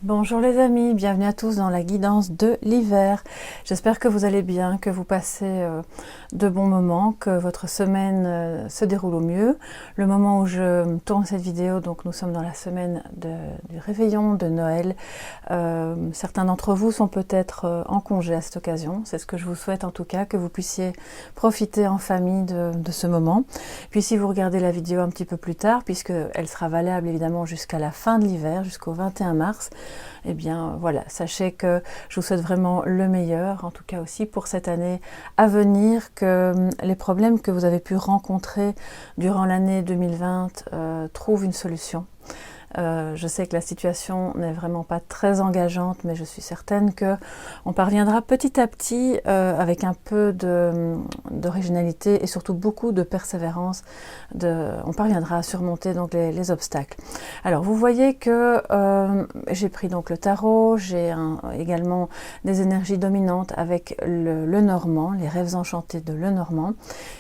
Bonjour les amis, bienvenue à tous dans la guidance de l'hiver. J'espère que vous allez bien, que vous passez de bons moments, que votre semaine se déroule au mieux. Le moment où je tourne cette vidéo, donc nous sommes dans la semaine du réveillon de Noël. Certains d'entre vous sont peut-être en congé à cette occasion. C'est ce que je vous souhaite en tout cas, que vous puissiez profiter en famille de ce moment. Puis si vous regardez la vidéo un petit peu plus tard, puisqu'elle sera valable évidemment jusqu'à la fin de l'hiver, jusqu'au 21 mars, eh bien voilà, sachez que je vous souhaite vraiment le meilleur, en tout cas aussi pour cette année à venir, que les problèmes que vous avez pu rencontrer durant l'année 2020 trouvent une solution. Je sais que la situation n'est vraiment pas très engageante, mais je suis certaine qu'on parviendra petit à petit, avec un peu d'originalité et surtout beaucoup de persévérance, on parviendra à surmonter donc les obstacles. Alors vous voyez que j'ai pris donc le tarot, j'ai également des énergies dominantes avec le Normand, les rêves enchantés de Lenormand,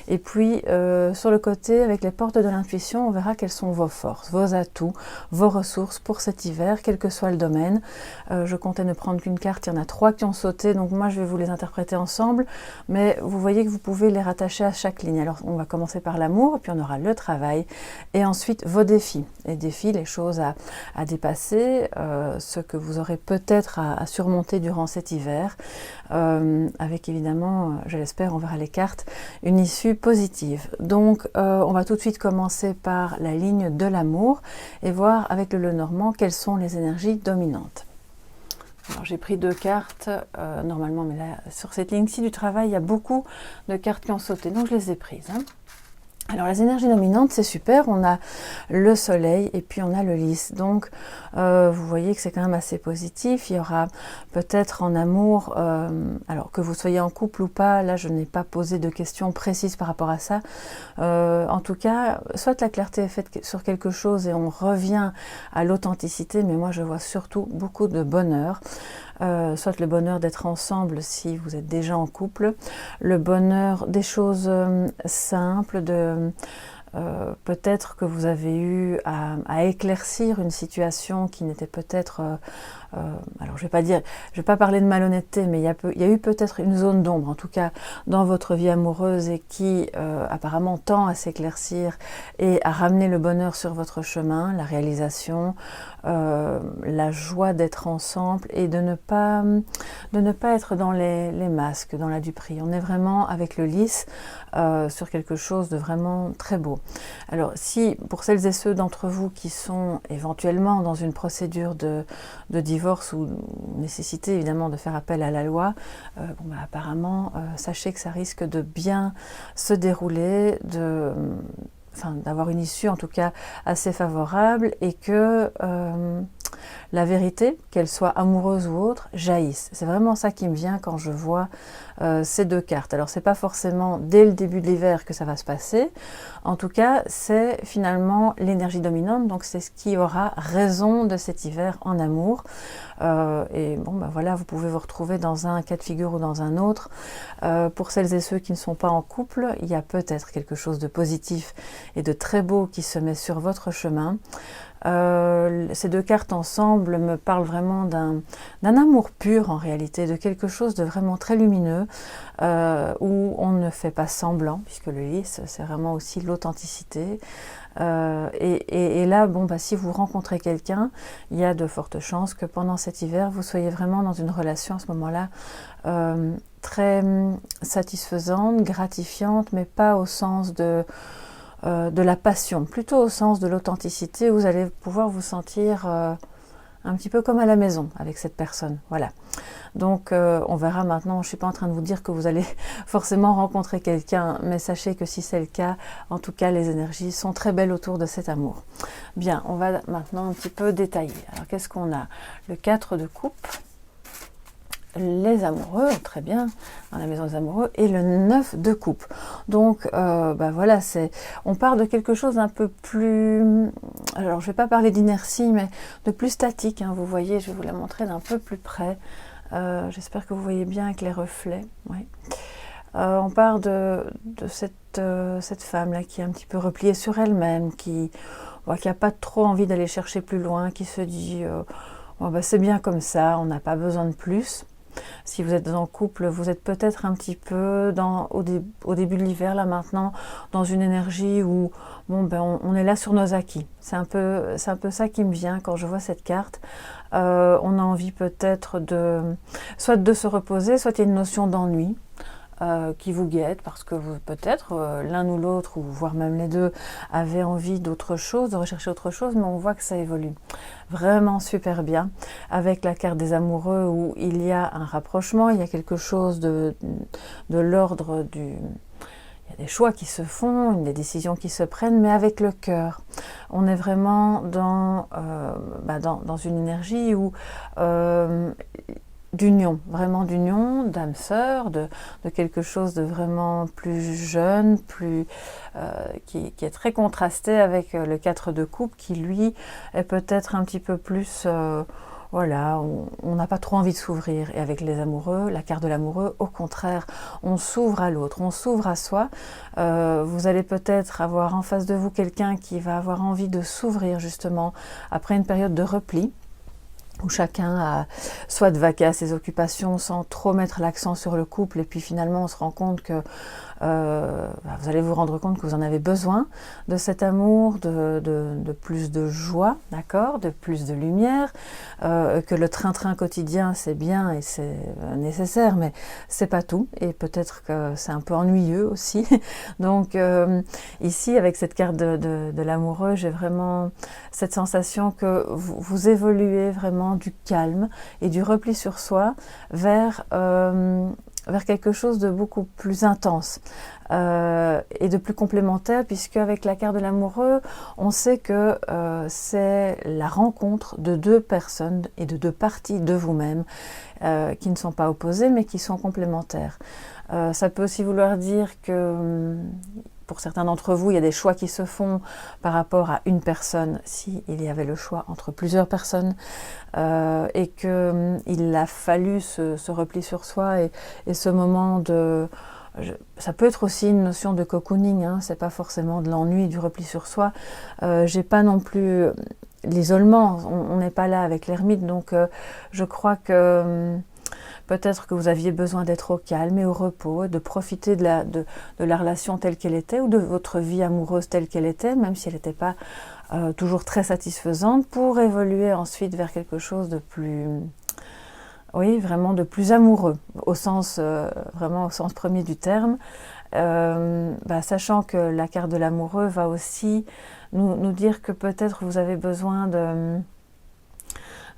et puis sur le côté avec les portes de l'intuition, on verra quelles sont vos forces, vos atouts, vos ressources pour cet hiver, quel que soit le domaine. Je comptais ne prendre qu'une carte, il y en a 3 qui ont sauté, donc moi je vais vous les interpréter ensemble, mais vous voyez que vous pouvez les rattacher à chaque ligne. Alors on va commencer par l'amour, puis on aura le travail, et ensuite vos défis. Les défis, les choses à dépasser, ce que vous aurez peut-être à surmonter durant cet hiver, avec évidemment, je l'espère, on verra les cartes, une issue positive. Donc on va tout de suite commencer par la ligne de l'amour, et voir avec le Lenormand quelles sont les énergies dominantes. Alors j'ai pris 2 cartes normalement, mais là sur cette ligne-ci du travail, il y a beaucoup de cartes qui ont sauté, donc je les ai prises. Alors les énergies dominantes, c'est super, on a le soleil et puis on a le lys, donc vous voyez que c'est quand même assez positif. Il y aura peut-être en amour, alors que vous soyez en couple ou pas, là je n'ai pas posé de questions précises par rapport à ça, en tout cas, soit la clarté est faite sur quelque chose et on revient à l'authenticité, mais moi je vois surtout beaucoup de bonheur. Soit le bonheur d'être ensemble si vous êtes déjà en couple, le bonheur des choses simples, peut-être que vous avez eu à éclaircir une situation qui n'était peut-être, alors je vais pas parler de malhonnêteté, mais il y a eu peut-être une zone d'ombre, en tout cas dans votre vie amoureuse, et qui apparemment tend à s'éclaircir et à ramener le bonheur sur votre chemin, la réalisation, la joie d'être ensemble et de ne pas être dans les masques, dans la duperie. On est vraiment avec le lys sur quelque chose de vraiment très beau. Alors si, pour celles et ceux d'entre vous qui sont éventuellement dans une procédure de divorce ou nécessité évidemment de faire appel à la loi, apparemment sachez que ça risque de bien se dérouler, d'avoir une issue en tout cas assez favorable, et que la vérité, qu'elle soit amoureuse ou autre, jaillisse. C'est vraiment ça qui me vient quand je vois ces 2 cartes. Alors c'est pas forcément dès le début de l'hiver que ça va se passer, en tout cas c'est finalement l'énergie dominante, donc c'est ce qui aura raison de cet hiver en amour. Et voilà, vous pouvez vous retrouver dans un cas de figure ou dans un autre. Pour celles et ceux qui ne sont pas en couple, il y a peut-être quelque chose de positif et de très beau qui se met sur votre chemin. Ces 2 cartes ensemble me parlent vraiment d'un amour pur en réalité, de quelque chose de vraiment très lumineux, où on ne fait pas semblant, puisque le lys c'est vraiment aussi l'authenticité. Et là, si vous rencontrez quelqu'un, il y a de fortes chances que pendant cet hiver, vous soyez vraiment dans une relation à ce moment-là très satisfaisante, gratifiante, mais pas au sens de la passion, plutôt au sens de l'authenticité, où vous allez pouvoir vous sentir un petit peu comme à la maison avec cette personne. Voilà. Donc on verra maintenant, je ne suis pas en train de vous dire que vous allez forcément rencontrer quelqu'un, mais sachez que si c'est le cas, en tout cas les énergies sont très belles autour de cet amour. Bien, on va maintenant un petit peu détailler. Alors qu'est-ce qu'on a? Le 4 de coupe, les amoureux, très bien, dans la maison des amoureux, et le 9 de coupe. Donc voilà, on part de quelque chose un peu plus, alors je ne vais pas parler d'inertie, mais de plus statique, hein, vous voyez, je vais vous la montrer d'un peu plus près. J'espère que vous voyez bien avec les reflets. Oui. On part de cette femme-là qui est un petit peu repliée sur elle-même, qui n'a pas trop envie d'aller chercher plus loin, qui se dit Bon, bah, c'est bien comme ça, on n'a pas besoin de plus. Si vous êtes en couple, vous êtes peut-être un petit peu au début de l'hiver, là maintenant, dans une énergie où bon, ben, on est là sur nos acquis. C'est un peu ça qui me vient quand je vois cette carte. On a envie peut-être soit de se reposer, soit il y a une notion d'ennui. Qui vous guette parce que peut-être l'un ou l'autre, ou voire même les deux, avez envie d'autre chose, de rechercher autre chose, mais on voit que ça évolue vraiment super bien avec la carte des amoureux où il y a un rapprochement, il y a quelque chose de l'ordre du... Il y a des choix qui se font, des décisions qui se prennent, mais avec le cœur. On est vraiment dans une énergie où d'union, vraiment d'union, d'âme sœur, de quelque chose de vraiment plus jeune, qui est très contrasté avec le 4 de coupe qui lui est peut-être un petit peu plus, voilà, on n'a pas trop envie de s'ouvrir. Et avec les amoureux, la carte de l'amoureux, au contraire, on s'ouvre à l'autre, on s'ouvre à soi. Vous allez peut-être avoir en face de vous quelqu'un qui va avoir envie de s'ouvrir justement après une période de repli, où chacun a soit de vaquer à ses occupations sans trop mettre l'accent sur le couple, et puis finalement on se rend compte que vous allez vous rendre compte que vous en avez besoin de cet amour, de plus de joie, d'accord, de plus de lumière, que le train-train quotidien c'est bien et c'est nécessaire, mais c'est pas tout, et peut-être que c'est un peu ennuyeux aussi. Donc ici avec cette carte de l'amoureux, j'ai vraiment cette sensation que vous évoluez vraiment du calme et du repli sur soi vers quelque chose de beaucoup plus intense et de plus complémentaire, puisque avec la carte de l'amoureux, on sait que c'est la rencontre de deux personnes et de deux parties de vous-même qui ne sont pas opposées mais qui sont complémentaires. Ça peut aussi vouloir dire que pour certains d'entre vous, il y a des choix qui se font par rapport à une personne, s'il y avait le choix entre plusieurs personnes, et qu'il a fallu ce repli sur soi et ce moment de... Ça peut être aussi une notion de cocooning, hein, c'est pas forcément de l'ennui, du repli sur soi. J'ai pas non plus l'isolement, on n'est pas là avec l'ermite, donc je crois que... peut-être que vous aviez besoin d'être au calme et au repos, de profiter de la relation telle qu'elle était, ou de votre vie amoureuse telle qu'elle était, même si elle n'était pas toujours très satisfaisante, pour évoluer ensuite vers quelque chose de plus... oui, vraiment de plus amoureux, vraiment au sens premier du terme, sachant que la carte de l'amoureux va aussi nous dire que peut-être vous avez besoin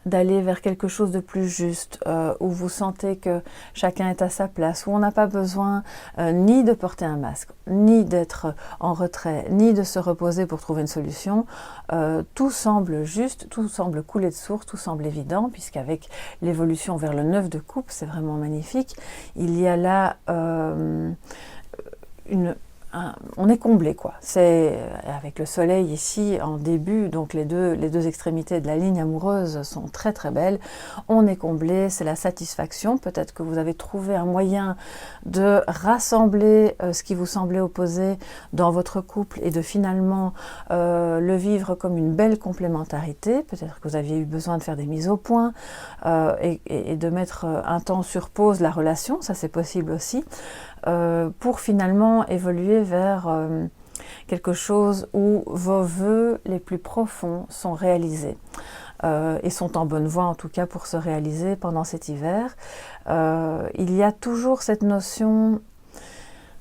d'aller vers quelque chose de plus juste, où vous sentez que chacun est à sa place, où on n'a pas besoin ni de porter un masque, ni d'être en retrait, ni de se reposer pour trouver une solution. Tout semble juste, tout semble couler de source, tout semble évident, puisqu'avec l'évolution vers le 9 de coupe, c'est vraiment magnifique. Il y a là on est comblé, quoi. C'est avec le soleil ici en début, donc les deux extrémités de la ligne amoureuse sont très très belles. On est comblé, c'est la satisfaction. Peut-être que vous avez trouvé un moyen de rassembler ce qui vous semblait opposé dans votre couple et de finalement le vivre comme une belle complémentarité. Peut-être que vous aviez eu besoin de faire des mises au point et de mettre un temps sur pause la relation, ça c'est possible aussi. Pour finalement évoluer vers quelque chose où vos vœux les plus profonds sont réalisés et sont en bonne voie en tout cas pour se réaliser pendant cet hiver. Il y a toujours cette notion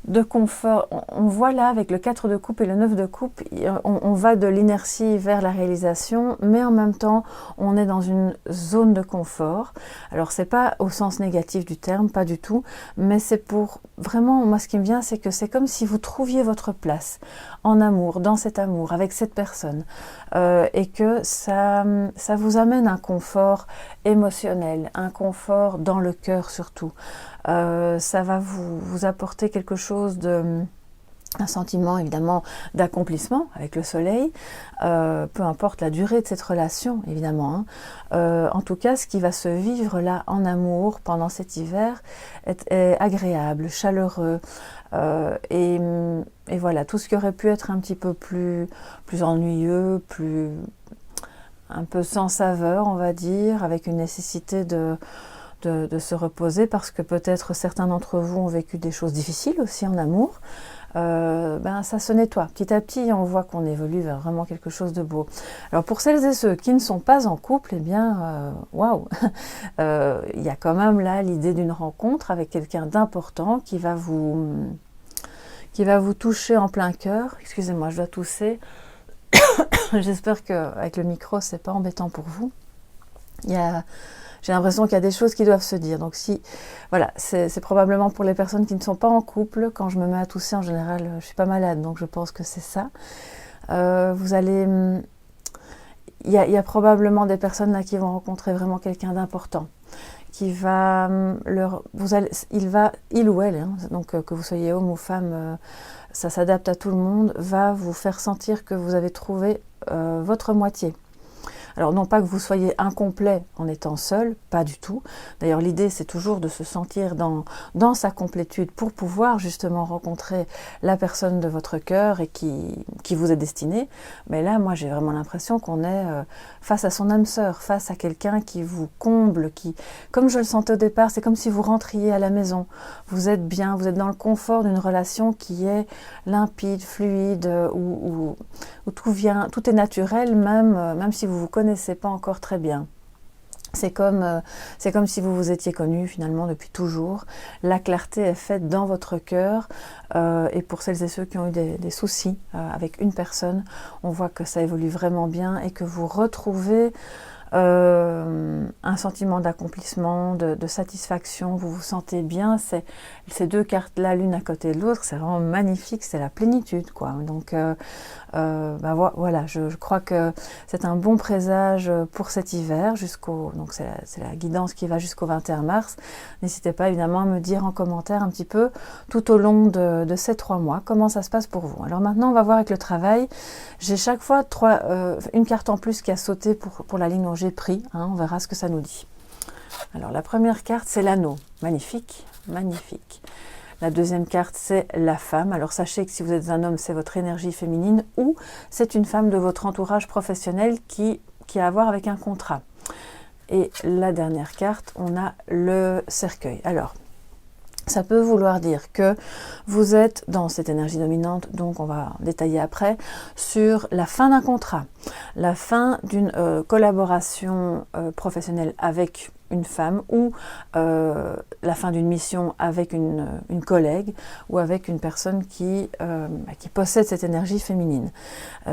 de confort. On voit là avec le 4 de coupe et le 9 de coupe, on va de l'inertie vers la réalisation, mais en même temps on est dans une zone de confort. Alors c'est pas au sens négatif du terme, pas du tout, mais c'est pour vraiment, moi ce qui me vient c'est que c'est comme si vous trouviez votre place en amour, dans cet amour, avec cette personne, et que ça vous amène un confort émotionnel, un confort dans le cœur surtout. Ça va vous apporter quelque chose un sentiment évidemment d'accomplissement avec le soleil, peu importe la durée de cette relation évidemment, hein. En tout cas ce qui va se vivre là en amour pendant cet hiver est agréable, chaleureux, et voilà, tout ce qui aurait pu être un petit peu plus ennuyeux, plus un peu sans saveur, on va dire, avec une nécessité de se reposer, parce que peut-être certains d'entre vous ont vécu des choses difficiles aussi en amour. Ça se nettoie. Petit à petit, on voit qu'on évolue vers vraiment quelque chose de beau. Alors pour celles et ceux qui ne sont pas en couple, eh bien, waouh, il y a quand même là l'idée d'une rencontre avec quelqu'un d'important qui va vous toucher en plein cœur. Excusez-moi, je dois tousser. J'espère qu'avec le micro, c'est pas embêtant pour vous. J'ai l'impression qu'il y a des choses qui doivent se dire. Donc voilà, c'est probablement pour les personnes qui ne sont pas en couple. Quand je me mets à tousser, en général, je suis pas malade, donc je pense que c'est ça. Il y a probablement des personnes là qui vont rencontrer vraiment quelqu'un d'important, qui va il ou elle, hein, donc que vous soyez homme ou femme, ça s'adapte à tout le monde, va vous faire sentir que vous avez trouvé votre moitié. Alors non pas que vous soyez incomplet en étant seul, pas du tout. D'ailleurs l'idée c'est toujours de se sentir dans sa complétude pour pouvoir justement rencontrer la personne de votre cœur et qui vous est destinée. Mais là moi j'ai vraiment l'impression qu'on est face à son âme sœur, face à quelqu'un qui vous comble, comme je le sentais au départ, c'est comme si vous rentriez à la maison. Vous êtes bien, vous êtes dans le confort d'une relation qui est limpide, fluide, où tout est naturel, même si vous vous connaissez pas encore très bien. C'est comme si vous vous étiez connus finalement depuis toujours. La clarté est faite dans votre cœur, et pour celles et ceux qui ont eu des soucis avec une personne, on voit que ça évolue vraiment bien et que vous retrouvez un sentiment d'accomplissement, de satisfaction, vous vous sentez bien. Ces deux cartes-là, l'une à côté de l'autre, c'est vraiment magnifique, c'est la plénitude, quoi. Donc voilà, je crois que c'est un bon présage pour cet hiver, donc c'est la guidance qui va jusqu'au 21 mars. N'hésitez pas évidemment à me dire en commentaire un petit peu tout au long de ces 3 mois comment ça se passe pour vous. Alors maintenant on va voir avec le travail. J'ai chaque fois une carte en plus qui a sauté pour la ligne dont j'ai pris, hein, on verra ce que ça nous dit. Alors la première carte c'est l'anneau, magnifique, magnifique. La deuxième carte, c'est la femme. Alors sachez que si vous êtes un homme, c'est votre énergie féminine, ou c'est une femme de votre entourage professionnel qui a à voir avec un contrat. Et la dernière carte, on a le cercueil. Alors, ça peut vouloir dire que vous êtes dans cette énergie dominante, donc on va détailler après, sur la fin d'un contrat, la fin d'une collaboration professionnelle avec une femme, ou la fin d'une mission avec une collègue, ou avec une personne qui possède cette énergie féminine.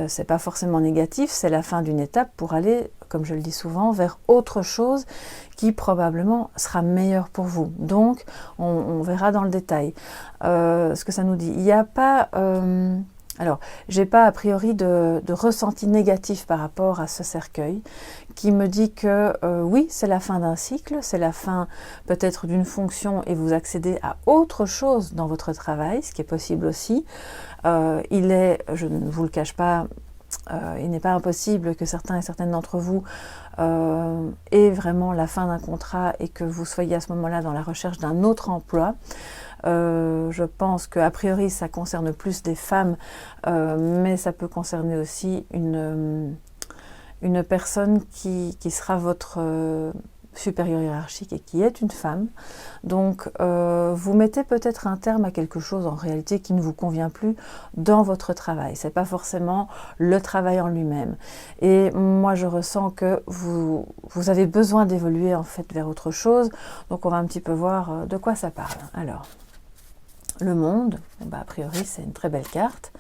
C'est pas forcément négatif, c'est la fin d'une étape pour aller, comme je le dis souvent, vers autre chose qui probablement sera meilleur pour vous. Donc on verra dans le détail ce que ça nous dit. Il n'y a pas alors, j'ai pas a priori de ressenti négatif par rapport à ce cercueil, qui me dit que oui, c'est la fin d'un cycle, c'est la fin peut-être d'une fonction et vous accédez à autre chose dans votre travail, ce qui est possible aussi. Je ne vous le cache pas, il n'est pas impossible que certains et certaines d'entre vous aient vraiment la fin d'un contrat et que vous soyez à ce moment-là dans la recherche d'un autre emploi. Je pense qu'a priori ça concerne plus des femmes, mais ça peut concerner aussi une personne qui sera votre supérieure hiérarchique et qui est une femme. Donc vous mettez peut-être un terme à quelque chose en réalité qui ne vous convient plus dans votre travail. C'est pas forcément le travail en lui-même. Et moi je ressens que vous avez besoin d'évoluer en fait vers autre chose. Donc on va un petit peu voir de quoi ça parle. Alors, le monde, a priori c'est une très belle carte.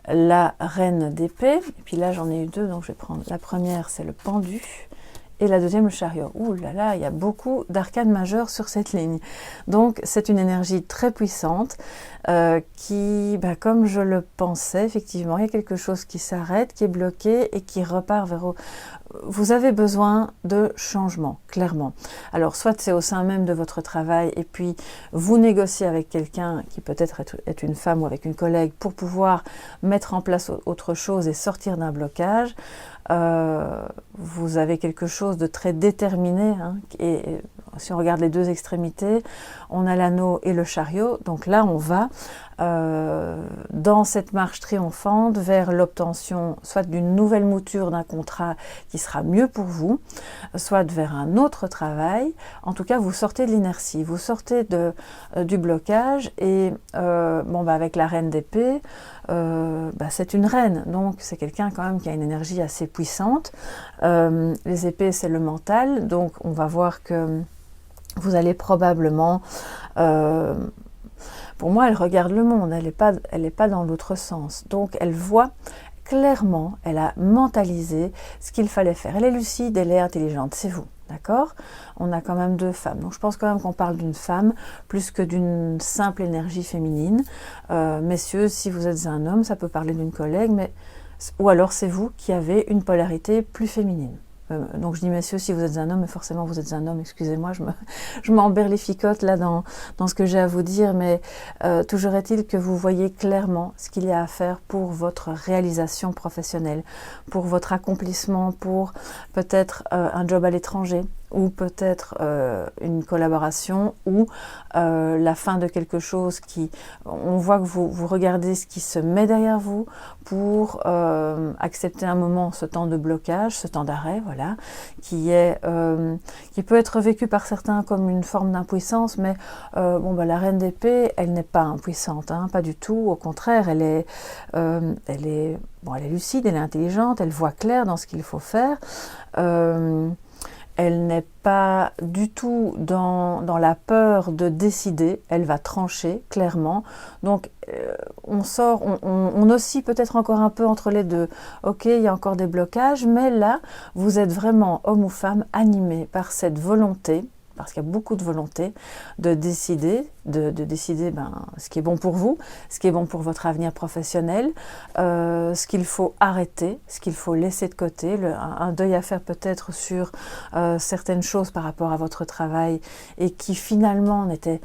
La reine d'épée, et puis là j'en ai eu deux, donc je vais prendre la première, c'est le pendu, et la deuxième, le chariot. Ouh là là, il y a beaucoup d'arcanes majeures sur cette ligne. Donc c'est une énergie très puissante qui, comme je le pensais, effectivement, il y a quelque chose qui s'arrête, qui est bloqué et qui repart vers... Vous avez besoin de changement, clairement. Alors soit c'est au sein même de votre travail et puis vous négociez avec quelqu'un qui peut-être est une femme ou avec une collègue pour pouvoir mettre en place autre chose et sortir d'un blocage. Vous avez quelque chose de très déterminé, hein, et si on regarde les deux extrémités, on a l'anneau et le chariot. Donc là, on va dans cette marche triomphante vers l'obtention soit d'une nouvelle mouture d'un contrat qui sera mieux pour vous, soit vers un autre travail. En tout cas, vous sortez de l'inertie, vous sortez du blocage et avec la reine d'épée, c'est une reine, donc c'est quelqu'un quand même qui a une énergie assez puissante. Les épées, c'est le mental, donc on va voir que vous allez probablement... pour moi, elle regarde le monde, elle n'est pas dans l'autre sens. Donc, elle voit clairement, elle a mentalisé ce qu'il fallait faire. Elle est lucide, elle est intelligente, c'est vous, d'accord? On a quand même deux femmes. Donc, je pense quand même qu'on parle d'une femme plus que d'une simple énergie féminine. Messieurs, si vous êtes un homme, ça peut parler d'une collègue, ou alors c'est vous qui avez une polarité plus féminine. Donc je dis messieurs si vous êtes un homme, mais forcément vous êtes un homme, excusez-moi, je m'emberlificote là dans ce que j'ai à vous dire, mais toujours est-il que vous voyez clairement ce qu'il y a à faire pour votre réalisation professionnelle, pour votre accomplissement, pour peut-être un job à l'étranger, ou peut-être une collaboration, ou la fin de quelque chose on voit que vous regardez ce qui se met derrière vous pour accepter un moment ce temps de blocage, ce temps d'arrêt, voilà, qui peut être vécu par certains comme une forme d'impuissance, mais la reine d'épée, elle n'est pas impuissante, hein, pas du tout, au contraire, elle est lucide, elle est intelligente, elle voit clair dans ce qu'il faut faire. Elle n'est pas du tout dans la peur de décider, elle va trancher clairement. Donc on oscille peut-être encore un peu entre les deux. Ok, il y a encore des blocages, mais là, vous êtes vraiment, homme ou femme, animé par cette volonté, parce qu'il y a beaucoup de volonté, de décider ce qui est bon pour vous, ce qui est bon pour votre avenir professionnel, ce qu'il faut arrêter, ce qu'il faut laisser de côté, un deuil à faire peut-être sur certaines choses par rapport à votre travail et qui finalement n'étaient...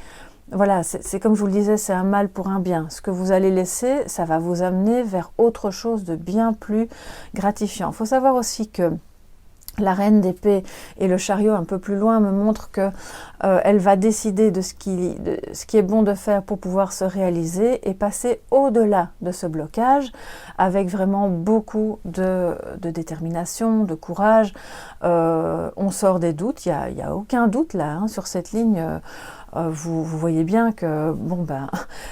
Voilà, c'est comme je vous le disais, c'est un mal pour un bien. Ce que vous allez laisser, ça va vous amener vers autre chose de bien plus gratifiant. Il faut savoir aussi que la reine d'épée et le chariot un peu plus loin me montrent que elle va décider de ce qui est bon de faire pour pouvoir se réaliser et passer au-delà de ce blocage avec vraiment beaucoup de détermination, de courage. On sort des doutes, il y a aucun doute là hein, sur cette ligne. Vous voyez bien que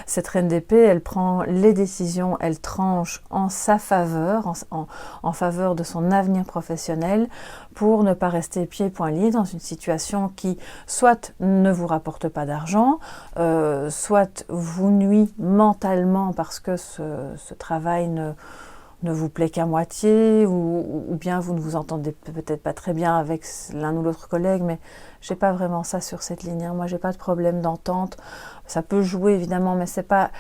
cette reine d'épée, elle prend les décisions, elle tranche en sa faveur, en faveur de son avenir professionnel, pour ne pas rester pieds et poings liés dans une situation qui soit ne vous rapporte pas d'argent, soit vous nuit mentalement parce que ce travail ne vous plaît qu'à moitié, ou bien vous ne vous entendez peut-être pas très bien avec l'un ou l'autre collègue, mais j'ai pas vraiment ça sur cette ligne. Moi, j'ai pas de problème d'entente. Ça peut jouer évidemment, mais c'est pas...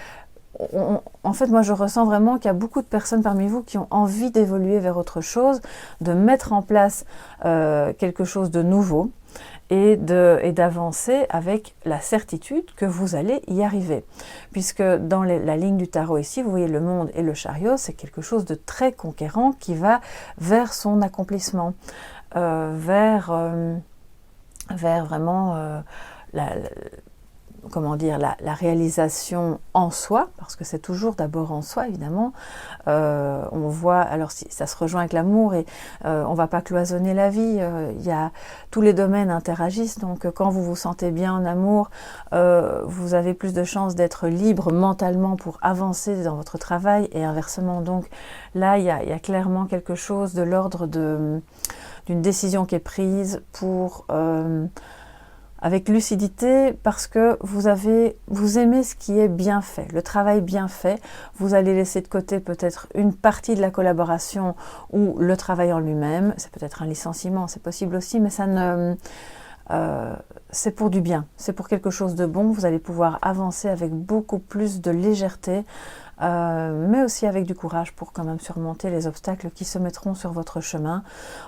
En fait, moi, je ressens vraiment qu'il y a beaucoup de personnes parmi vous qui ont envie d'évoluer vers autre chose, de mettre en place quelque chose de nouveau et d'avancer avec la certitude que vous allez y arriver. Puisque dans la ligne du tarot ici, vous voyez le monde et le chariot, c'est quelque chose de très conquérant qui va vers son accomplissement, vers vraiment la réalisation en soi, parce que c'est toujours d'abord en soi, évidemment. On voit, alors si ça se rejoint avec l'amour, et on va pas cloisonner la vie, tous les domaines interagissent, donc quand vous vous sentez bien en amour, vous avez plus de chances d'être libre mentalement pour avancer dans votre travail, et inversement. Donc là, il y a clairement quelque chose de l'ordre d'une décision qui est prise pour... avec lucidité, parce que vous aimez ce qui est bien fait, le travail bien fait. Vous allez laisser de côté peut-être une partie de la collaboration ou le travail en lui-même. C'est peut-être un licenciement, c'est possible aussi, mais c'est pour du bien, c'est pour quelque chose de bon. Vous allez pouvoir avancer avec beaucoup plus de légèreté, mais aussi avec du courage pour quand même surmonter les obstacles qui se mettront sur votre chemin.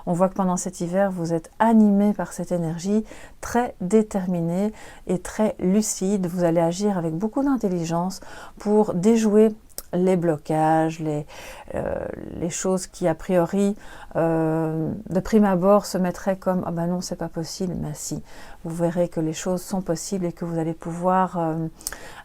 On voit que pendant cet hiver, vous êtes animé par cette énergie, très déterminé et très lucide. Vous allez agir avec beaucoup d'intelligence pour déjouer les blocages, les choses qui a priori de prime abord se mettraient comme « ah ben non, c'est pas possible », mais si, vous verrez que les choses sont possibles et que vous allez pouvoir,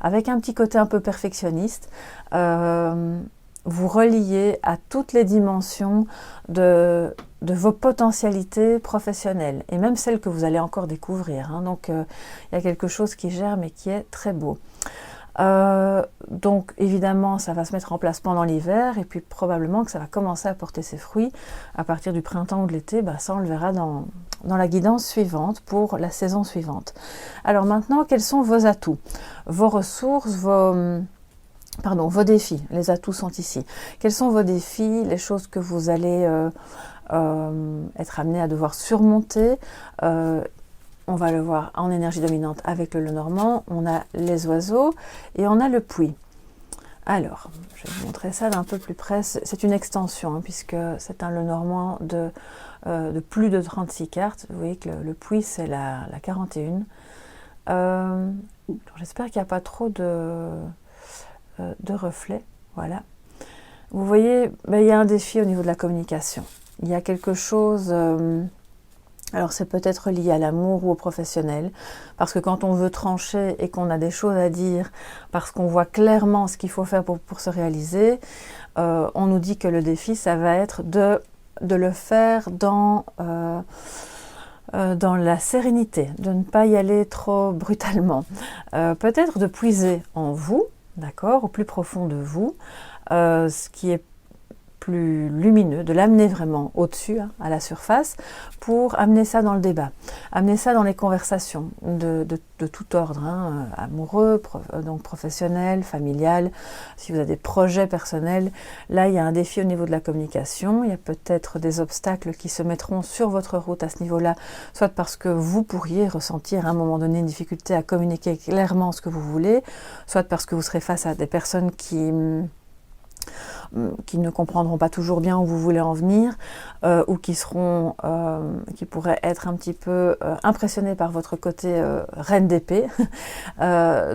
avec un petit côté un peu perfectionniste, vous relier à toutes les dimensions de vos potentialités professionnelles, et même celles que vous allez encore découvrir, hein. Donc il y a quelque chose qui germe et qui est très beau. Donc évidemment ça va se mettre en place pendant l'hiver, et puis probablement que ça va commencer à porter ses fruits à partir du printemps ou de l'été. Ça on le verra dans la guidance suivante pour la saison suivante. Alors maintenant, quels sont vos atouts, vos ressources, vos défis? Les atouts sont ici. Quels sont vos défis, les choses que vous allez être amené à devoir surmonter? On va le voir en énergie dominante avec le Lenormand. On a les oiseaux et on a le puits. Alors, je vais vous montrer ça d'un peu plus près. C'est une extension, hein, puisque c'est un Lenormand de plus de 36 cartes. Vous voyez que le puits, c'est la 41. J'espère qu'il n'y a pas trop de reflets. Voilà. Vous voyez, il y a un défi au niveau de la communication. Il y a quelque chose... alors c'est peut-être lié à l'amour ou au professionnel, parce que quand on veut trancher et qu'on a des choses à dire, parce qu'on voit clairement ce qu'il faut faire pour se réaliser, on nous dit que le défi, ça va être de le faire dans la sérénité, de ne pas y aller trop brutalement. Peut-être de puiser en vous, d'accord, au plus profond de vous, ce qui est plus lumineux, de l'amener vraiment au-dessus, hein, à la surface, pour amener ça dans le débat, amener ça dans les conversations de tout ordre, hein, amoureux, donc professionnel, familial, si vous avez des projets personnels. Là, il y a un défi au niveau de la communication, il y a peut-être des obstacles qui se mettront sur votre route à ce niveau-là, soit parce que vous pourriez ressentir à un moment donné une difficulté à communiquer clairement ce que vous voulez, soit parce que vous serez face à des personnes qui ne comprendront pas toujours bien où vous voulez en venir, ou qui pourraient être un petit peu impressionnés par votre côté reine d'épée.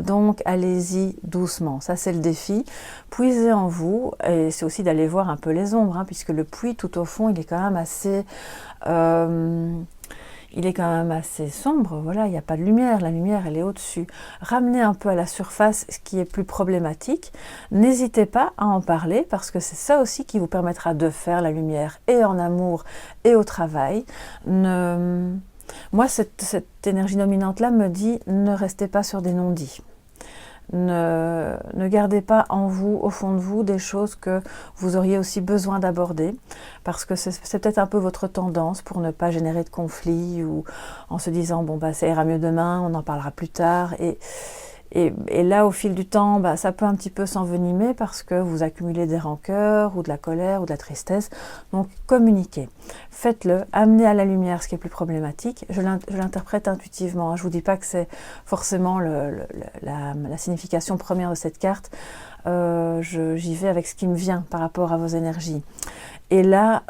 Donc allez-y doucement, ça c'est le défi. Puisez en vous, et c'est aussi d'aller voir un peu les ombres, hein, puisque le puits tout au fond il est quand même assez... sombre, voilà, il n'y a pas de lumière, la lumière elle est au-dessus. Ramenez un peu à la surface ce qui est plus problématique, n'hésitez pas à en parler, parce que c'est ça aussi qui vous permettra de faire la lumière, et en amour, et au travail. Moi, cette énergie dominante-là me dit, ne restez pas sur des non-dits. Ne gardez pas en vous, au fond de vous, des choses que vous auriez aussi besoin d'aborder, parce que c'est peut-être un peu votre tendance pour ne pas générer de conflits, ou en se disant bon ça ira mieux demain, on en parlera plus tard, et là au fil du temps ça peut un petit peu s'envenimer parce que vous accumulez des rancœurs ou de la colère ou de la tristesse. Donc communiquez, faites-le, amenez à la lumière ce qui est plus problématique. Je l'interprète intuitivement, hein. Je ne vous dis pas que c'est forcément la signification première de cette carte, j'y vais avec ce qui me vient par rapport à vos énergies. Et là,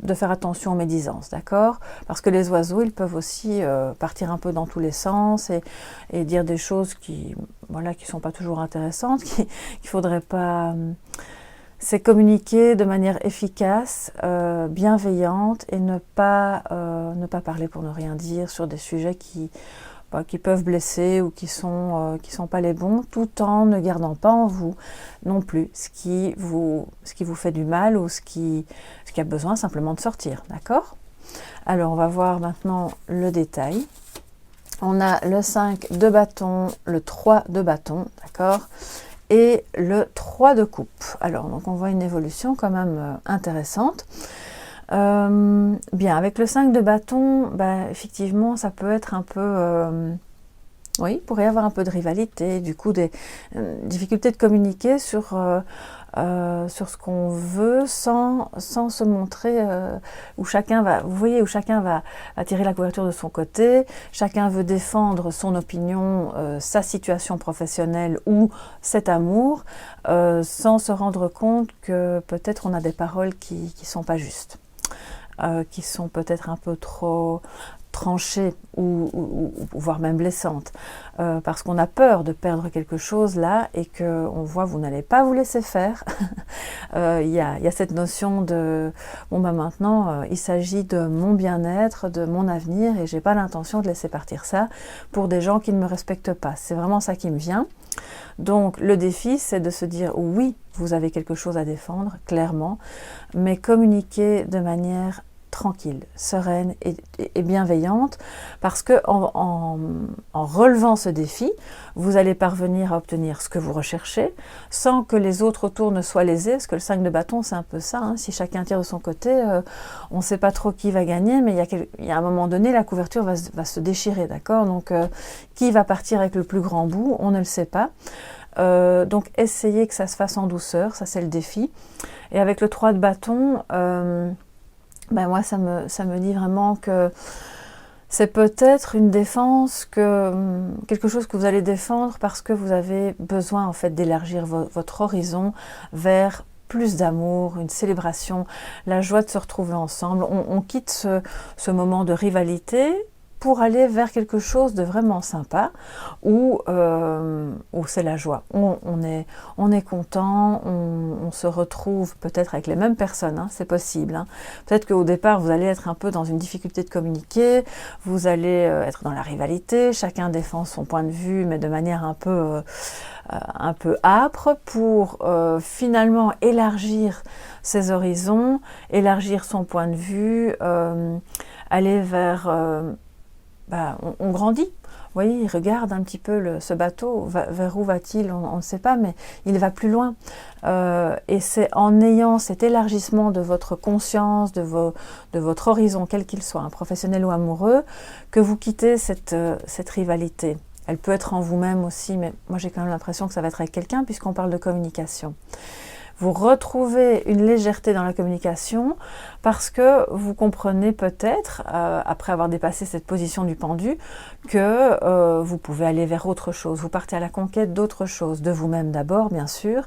de faire attention aux médisances, d'accord? Parce que les oiseaux, ils peuvent aussi partir un peu dans tous les sens et dire des choses qui sont pas toujours intéressantes, qu'il faudrait pas... c'est communiquer de manière efficace, bienveillante, et ne pas parler pour ne rien dire sur des sujets qui peuvent blesser ou qui sont pas les bons, tout en ne gardant pas en vous non plus ce qui vous fait du mal, ou ce qui a besoin simplement de sortir, d'accord? Alors on va voir maintenant le détail. On a le 5 de bâton, le 3 de bâton, d'accord, et le 3 de coupe. Alors donc on voit une évolution quand même intéressante. Bien, avec le 5 de bâton, effectivement, ça peut être un peu... oui, il pourrait y avoir un peu de rivalité, du coup des difficultés de communiquer sur ce qu'on veut sans se montrer, où chacun va, vous voyez, où chacun va tirer la couverture de son côté, chacun veut défendre son opinion, sa situation professionnelle ou cet amour, sans se rendre compte que peut-être on a des paroles qui sont pas justes. Qui sont peut-être un peu trop tranchée ou voire même blessante, parce qu'on a peur de perdre quelque chose là et qu'on voit vous n'allez pas vous laisser faire. Il y a cette notion de bon bah maintenant il s'agit de mon bien-être, de mon avenir et j'ai pas l'intention de laisser partir ça pour des gens qui ne me respectent pas. C'est vraiment ça qui me vient. Donc le défi, c'est de se dire oui, vous avez quelque chose à défendre, clairement, mais communiquer de manière tranquille, sereine et bienveillante, parce que en relevant ce défi, vous allez parvenir à obtenir ce que vous recherchez, sans que les autres autour ne soient lésés, parce que le 5 de bâton, c'est un peu ça, hein, si chacun tire de son côté, on ne sait pas trop qui va gagner, mais il y a un moment donné, la couverture va se déchirer, d'accord? Donc, qui va partir avec le plus grand bout, on ne le sait pas. Donc, essayez que ça se fasse en douceur, ça c'est le défi. Et avec le 3 de bâton, moi, ça me dit vraiment que c'est peut-être une défense, quelque chose que vous allez défendre parce que vous avez besoin en fait d'élargir votre horizon vers plus d'amour, une célébration, la joie de se retrouver ensemble. On quitte ce moment de rivalité pour aller vers quelque chose de vraiment sympa, où c'est la joie. On est content, on se retrouve peut-être avec les mêmes personnes, hein, c'est possible. Hein. Peut-être qu'au départ, vous allez être un peu dans une difficulté de communiquer, vous allez être dans la rivalité, chacun défend son point de vue, mais de manière un peu âpre, pour finalement élargir ses horizons, élargir son point de vue, aller vers... on grandit. Vous voyez, il regarde un petit peu ce bateau, vers où va-t-il, on ne sait pas, mais il va plus loin. Et c'est en ayant cet élargissement de votre conscience, de votre horizon, quel qu'il soit, professionnel ou amoureux, que vous quittez cette rivalité. Elle peut être en vous-même aussi, mais moi j'ai quand même l'impression que ça va être avec quelqu'un, puisqu'on parle de communication. Vous retrouvez une légèreté dans la communication parce que vous comprenez peut-être, après avoir dépassé cette position du pendu, que vous pouvez aller vers autre chose. Vous partez à la conquête d'autre chose, de vous-même d'abord, bien sûr,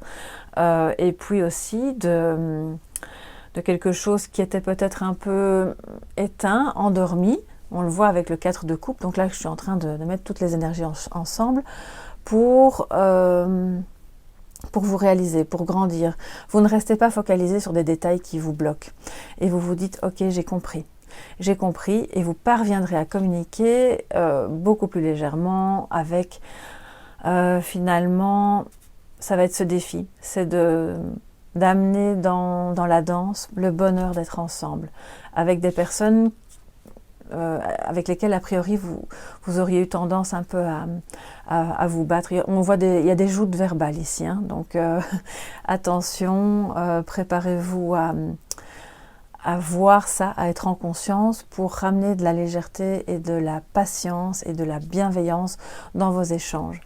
et puis aussi de quelque chose qui était peut-être un peu éteint, endormi. On le voit avec le 4 de coupe. Donc là, je suis en train de mettre toutes les énergies ensemble pour vous réaliser, pour grandir. Vous ne restez pas focalisé sur des détails qui vous bloquent. Et vous vous dites, ok, j'ai compris. J'ai compris, et vous parviendrez à communiquer beaucoup plus légèrement avec, finalement, ça va être ce défi. C'est d'amener dans la danse le bonheur d'être ensemble, avec des personnes avec lesquelles, a priori, vous auriez eu tendance un peu à vous battre. On voit il y a des joutes verbales ici, hein, donc attention, préparez-vous à voir ça, à être en conscience pour ramener de la légèreté et de la patience et de la bienveillance dans vos échanges.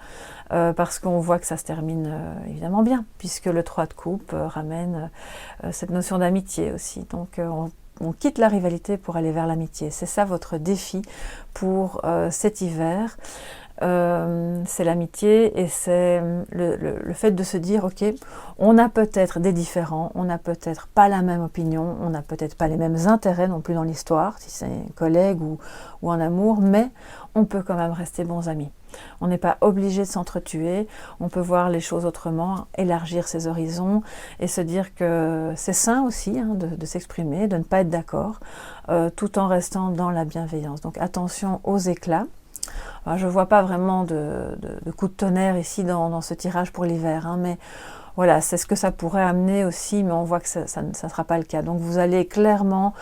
Parce qu'on voit que ça se termine évidemment bien, puisque le 3 de coupe ramène cette notion d'amitié aussi. Donc on quitte la rivalité pour aller vers l'amitié. C'est ça votre défi pour cet hiver. C'est l'amitié et c'est le fait de se dire, ok, on a peut-être des différends, on n'a peut-être pas la même opinion, on n'a peut-être pas les mêmes intérêts non plus dans l'histoire, si c'est un collègue ou en amour, mais on peut quand même rester bons amis. On n'est pas obligé de s'entretuer, on peut voir les choses autrement, élargir ses horizons et se dire que c'est sain aussi, hein, de s'exprimer, de ne pas être d'accord, tout en restant dans la bienveillance. Donc attention aux éclats. Alors, je ne vois pas vraiment de coup de tonnerre ici dans ce tirage pour l'hiver, hein, mais voilà, c'est ce que ça pourrait amener aussi, mais on voit que ça ne sera pas le cas. Donc vous allez clairement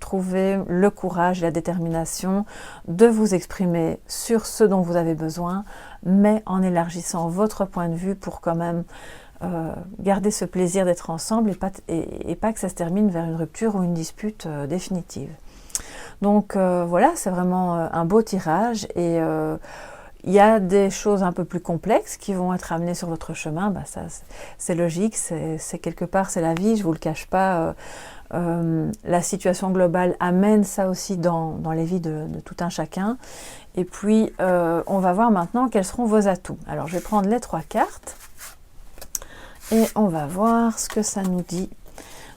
trouver le courage et la détermination de vous exprimer sur ce dont vous avez besoin, mais en élargissant votre point de vue pour quand même garder ce plaisir d'être ensemble et pas que ça se termine vers une rupture ou une dispute définitive. Donc voilà, c'est vraiment un beau tirage et il y a des choses un peu plus complexes qui vont être amenées sur votre chemin. Ça, c'est logique, c'est quelque part, c'est la vie, je ne vous le cache pas. La situation globale amène ça aussi dans les vies de tout un chacun. Et puis, on va voir maintenant quels seront vos atouts. Alors, je vais prendre les 3 cartes et on va voir ce que ça nous dit.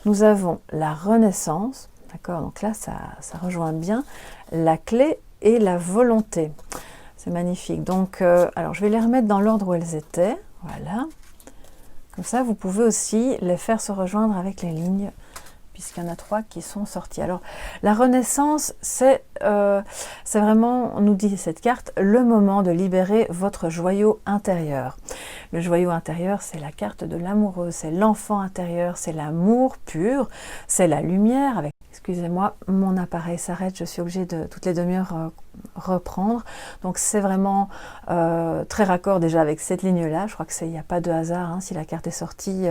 Nous avons la renaissance. D'accord, donc là, ça rejoint bien la clé et la volonté. C'est magnifique. Donc, alors, je vais les remettre dans l'ordre où elles étaient. Voilà. Comme ça, vous pouvez aussi les faire se rejoindre avec les lignes, puisqu'il y en a 3 qui sont sorties. Alors, la renaissance, c'est vraiment, on nous dit cette carte, le moment de libérer votre joyau intérieur. Le joyau intérieur, c'est la carte de l'amoureux, c'est l'enfant intérieur, c'est l'amour pur, c'est la lumière. Avec, excusez-moi, mon appareil s'arrête, je suis obligée de toutes les demi-heures reprendre. Donc c'est vraiment très raccord déjà avec cette ligne-là. Je crois que il n'y a pas de hasard hein, si la carte est sortie.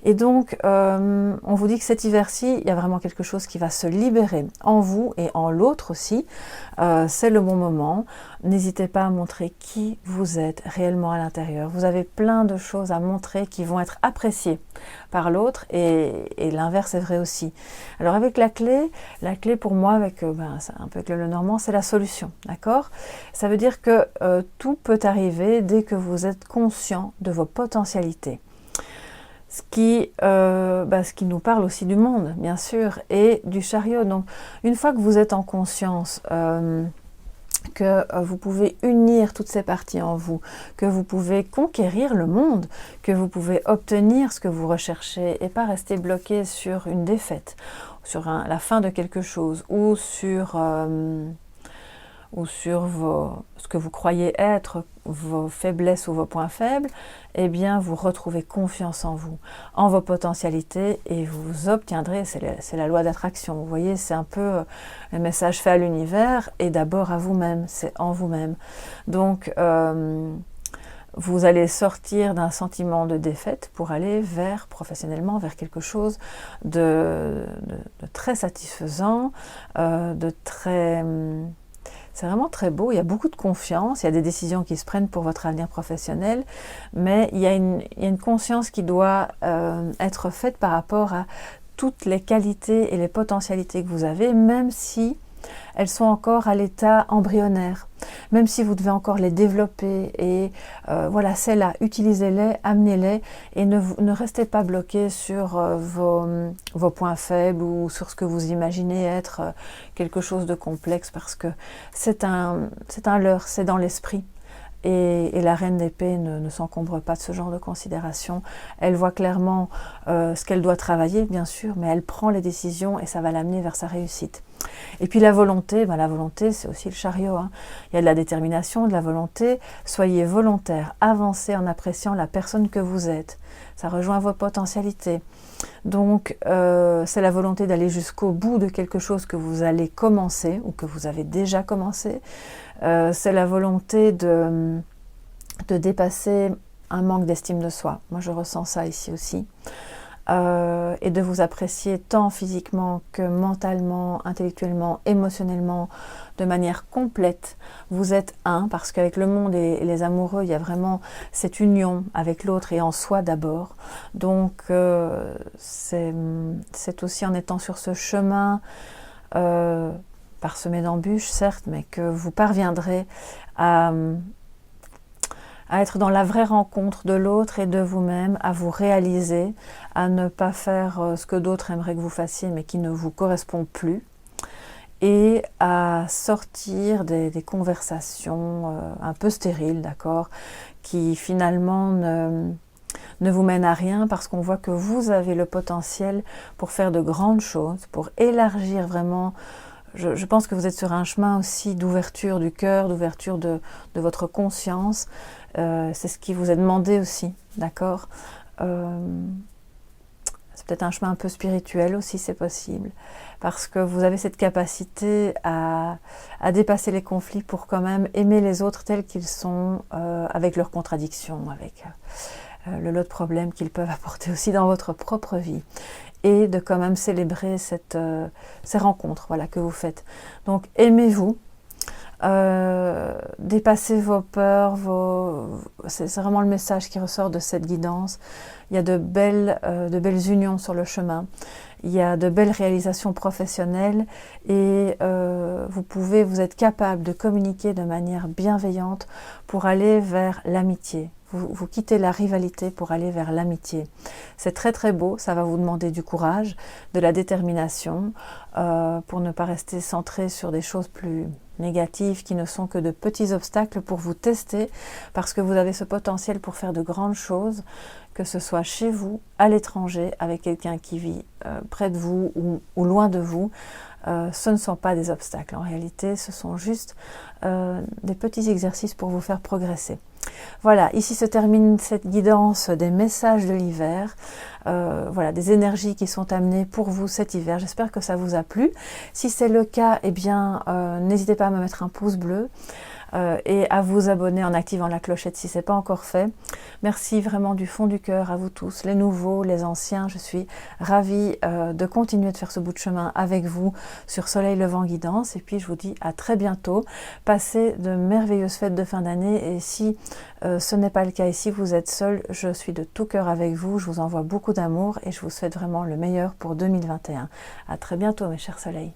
Et donc, on vous dit que cet hiver-ci, il y a vraiment quelque chose qui va se libérer en vous et en l'autre aussi. C'est le bon moment. N'hésitez pas à montrer qui vous êtes réellement à l'intérieur. Vous avez plein de choses à montrer qui vont être appréciées par l'autre et l'inverse est vrai aussi. Alors avec la clé pour moi, avec c'est un peu avec le normand, c'est la solution, d'accord? Ça veut dire que tout peut arriver dès que vous êtes conscient de vos potentialités. Ce qui nous parle aussi du monde, bien sûr, et du chariot. Donc, une fois que vous êtes en conscience que vous pouvez unir toutes ces parties en vous, que vous pouvez conquérir le monde, que vous pouvez obtenir ce que vous recherchez et pas rester bloqué sur une défaite, sur la fin de quelque chose ou sur ce que vous croyez être vos faiblesses ou vos points faibles, eh bien vous retrouvez confiance en vous, en vos potentialités et vous obtiendrez, c'est la loi d'attraction, vous voyez, c'est un peu le message fait à l'univers et d'abord à vous-même, c'est en vous-même. Donc vous allez sortir d'un sentiment de défaite pour aller professionnellement, vers quelque chose de très satisfaisant, c'est vraiment très beau, il y a beaucoup de confiance, il y a des décisions qui se prennent pour votre avenir professionnel, mais il y a une conscience qui doit être faite par rapport à toutes les qualités et les potentialités que vous avez, même si elles sont encore à l'état embryonnaire, même si vous devez encore les développer et voilà, celles-là, utilisez-les, amenez-les et ne restez pas bloqué sur vos points faibles ou sur ce que vous imaginez être quelque chose de complexe parce que c'est un leurre, c'est dans l'esprit. Et la reine d'épée ne s'encombre pas de ce genre de considération. Elle voit clairement ce qu'elle doit travailler, bien sûr, mais elle prend les décisions et ça va l'amener vers sa réussite. Et puis la volonté, c'est aussi le chariot. Hein. Il y a de la détermination, de la volonté. Soyez volontaire, avancez en appréciant la personne que vous êtes. Ça rejoint vos potentialités. Donc, c'est la volonté d'aller jusqu'au bout de quelque chose que vous allez commencer ou que vous avez déjà commencé. C'est la volonté de dépasser un manque d'estime de soi. Moi, je ressens ça ici aussi. Et de vous apprécier tant physiquement que mentalement, intellectuellement, émotionnellement, de manière complète. Vous êtes un, parce qu'avec le monde et les amoureux, il y a vraiment cette union avec l'autre et en soi d'abord. Donc, c'est aussi en étant sur ce chemin parsemé d'embûches, certes, mais que vous parviendrez à être dans la vraie rencontre de l'autre et de vous-même, à vous réaliser, à ne pas faire ce que d'autres aimeraient que vous fassiez mais qui ne vous correspond plus, et à sortir des conversations un peu stériles, d'accord, qui finalement ne vous mènent à rien parce qu'on voit que vous avez le potentiel pour faire de grandes choses, pour élargir vraiment. Je pense que vous êtes sur un chemin aussi d'ouverture du cœur, d'ouverture de votre conscience. C'est ce qui vous est demandé aussi, d'accord? C'est peut-être un chemin un peu spirituel aussi, c'est possible. Parce que vous avez cette capacité à dépasser les conflits pour quand même aimer les autres tels qu'ils sont, avec leurs contradictions, avec le lot de problèmes qu'ils peuvent apporter aussi dans votre propre vie. Et de quand même célébrer ces rencontres voilà, que vous faites. Donc aimez-vous, dépassez vos peurs, c'est vraiment le message qui ressort de cette guidance. Il y a de belles unions sur le chemin, il y a de belles réalisations professionnelles et vous êtes capable de communiquer de manière bienveillante pour aller vers l'amitié. vous quittez la rivalité pour aller vers l'amitié. C'est très très beau, ça va vous demander du courage, de la détermination, pour ne pas rester centré sur des choses plus négatives qui ne sont que de petits obstacles pour vous tester, parce que vous avez ce potentiel pour faire de grandes choses, que ce soit chez vous, à l'étranger, avec quelqu'un qui vit près de vous ou loin de vous. Ce ne sont pas des obstacles, en réalité, ce sont juste des petits exercices pour vous faire progresser. Voilà, ici se termine cette guidance des messages de l'hiver, voilà, des énergies qui sont amenées pour vous cet hiver. J'espère que ça vous a plu. Si c'est le cas, eh bien, n'hésitez pas à me mettre un pouce bleu et à vous abonner en activant la clochette si ce n'est pas encore fait. Merci vraiment du fond du cœur à vous tous, les nouveaux, les anciens. Je suis ravie de continuer de faire ce bout de chemin avec vous sur Soleil Levant Guidance. Et puis je vous dis à très bientôt. Passez de merveilleuses fêtes de fin d'année. Et si ce n'est pas le cas et si vous êtes seul, je suis de tout cœur avec vous. Je vous envoie beaucoup d'amour et je vous souhaite vraiment le meilleur pour 2021. À très bientôt mes chers soleils.